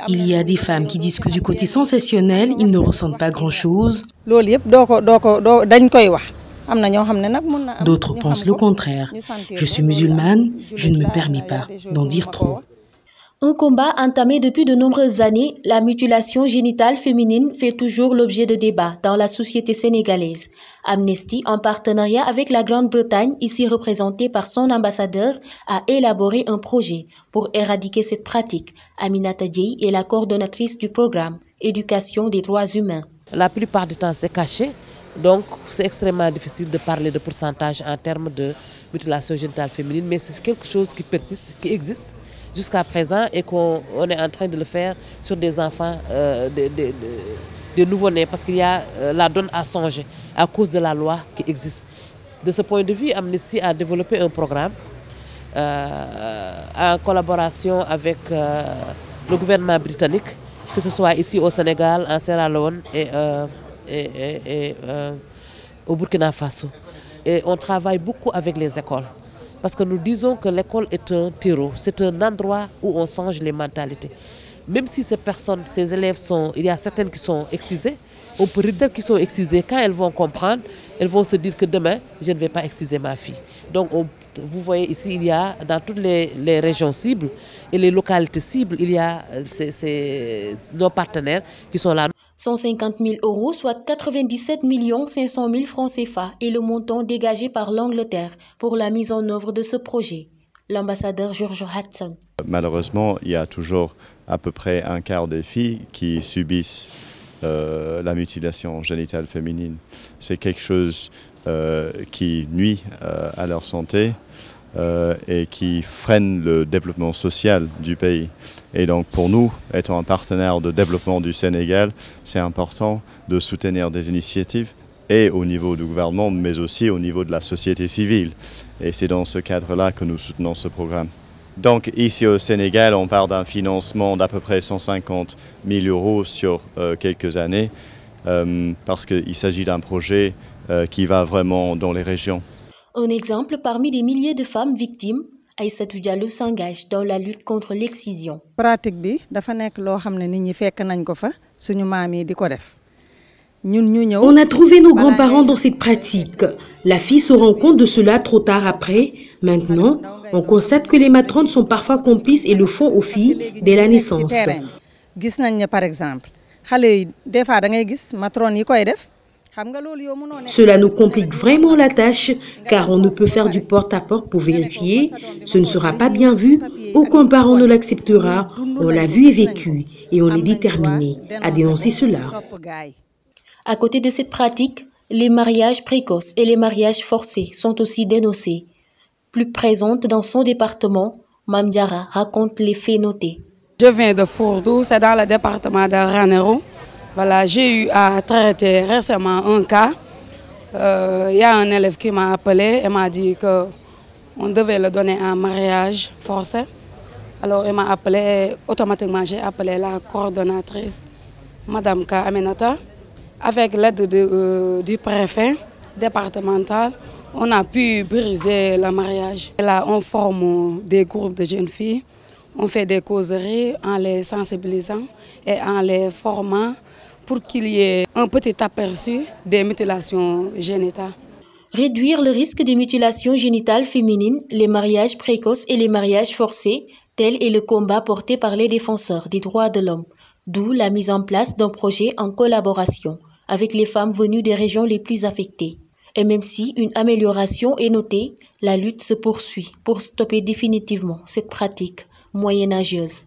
Il y a des femmes qui disent que du côté sensationnel, ils ne ressentent pas grand-chose. D'autres pensent le contraire. Je suis musulmane, je ne me permets pas d'en dire trop. Un combat entamé depuis de nombreuses années, la mutilation génitale féminine fait toujours l'objet de débats dans la société sénégalaise. Amnesty, en partenariat avec la Grande-Bretagne, ici représentée par son ambassadeur, a élaboré un projet pour éradiquer cette pratique. Aminata Dieye est la coordonnatrice du programme Éducation des droits humains. La plupart du temps, c'est caché. Donc, c'est extrêmement difficile de parler de pourcentage en termes de mutilation génitale féminine, mais c'est quelque chose qui persiste, qui existe jusqu'à présent et qu'on est en train de le faire sur des enfants, des nouveau-nés, parce qu'il y a la donne à songer à cause de la loi qui existe. De ce point de vue, Amnesty a développé un programme en collaboration avec le gouvernement britannique, que ce soit ici au Sénégal, en Sierra Leone et au Burkina Faso. Et on travaille beaucoup avec les écoles. Parce que nous disons que l'école est un terreau, c'est un endroit où on change les mentalités. Même si ces personnes, ces élèves il y a certaines qui sont excisées, on peut dire qu'ils sont excisées. Quand elles vont comprendre, elles vont se dire que demain, je ne vais pas exciser ma fille. Donc vous voyez ici, il y a dans toutes les régions cibles et les localités cibles, il y a nos partenaires qui sont là. 150 000 €, soit 97 500 000 francs CFA, est le montant dégagé par l'Angleterre pour la mise en œuvre de ce projet. L'ambassadeur George Hudson. Malheureusement, il y a toujours à peu près un quart des filles qui subissent la mutilation génitale féminine. C'est quelque chose qui nuit à leur santé et qui freine le développement social du pays. Et donc pour nous, étant un partenaire de développement du Sénégal, c'est important de soutenir des initiatives et au niveau du gouvernement, mais aussi au niveau de la société civile. Et c'est dans ce cadre-là que nous soutenons ce programme. Donc ici au Sénégal, on parle d'un financement d'à peu près 150 000 € sur quelques années, parce qu'il s'agit d'un projet qui va vraiment dans les régions. Un exemple parmi des milliers de femmes victimes, Aïssatou Diallo s'engage dans la lutte contre l'excision. On a trouvé nos grands-parents dans cette pratique. La fille se rend compte de cela trop tard après. Maintenant, on constate que les matrones sont parfois complices et le font aux filles dès la naissance. Cela nous complique vraiment la tâche car on ne peut faire du porte-à-porte pour vérifier. Ce ne sera pas bien vu, aucun parent ne l'acceptera. On l'a vu et vécu et on est déterminé à dénoncer cela. À côté de cette pratique, les mariages précoces et les mariages forcés sont aussi dénoncés. Plus présente dans son département, Mame Diarra raconte les faits notés. Je viens de Fourdou, c'est dans le département de Ranérou. Voilà, j'ai eu à traiter récemment un cas. Il y a un élève qui m'a appelé et m'a dit qu'on devait le donner en mariage forcé. Alors il m'a appelé, automatiquement j'ai appelé la coordonnatrice, Madame Ka Aminata. Avec l'aide du préfet départemental, on a pu briser le mariage. Là, on forme des groupes de jeunes filles, on fait des causeries en les sensibilisant et en les formant pour qu'il y ait un petit aperçu des mutilations génitales. Réduire le risque des mutilations génitales féminines, les mariages précoces et les mariages forcés, tel est le combat porté par les défenseurs des droits de l'homme. D'où la mise en place d'un projet en collaboration avec les femmes venues des régions les plus affectées. Et même si une amélioration est notée, la lutte se poursuit pour stopper définitivement cette pratique moyenâgeuse.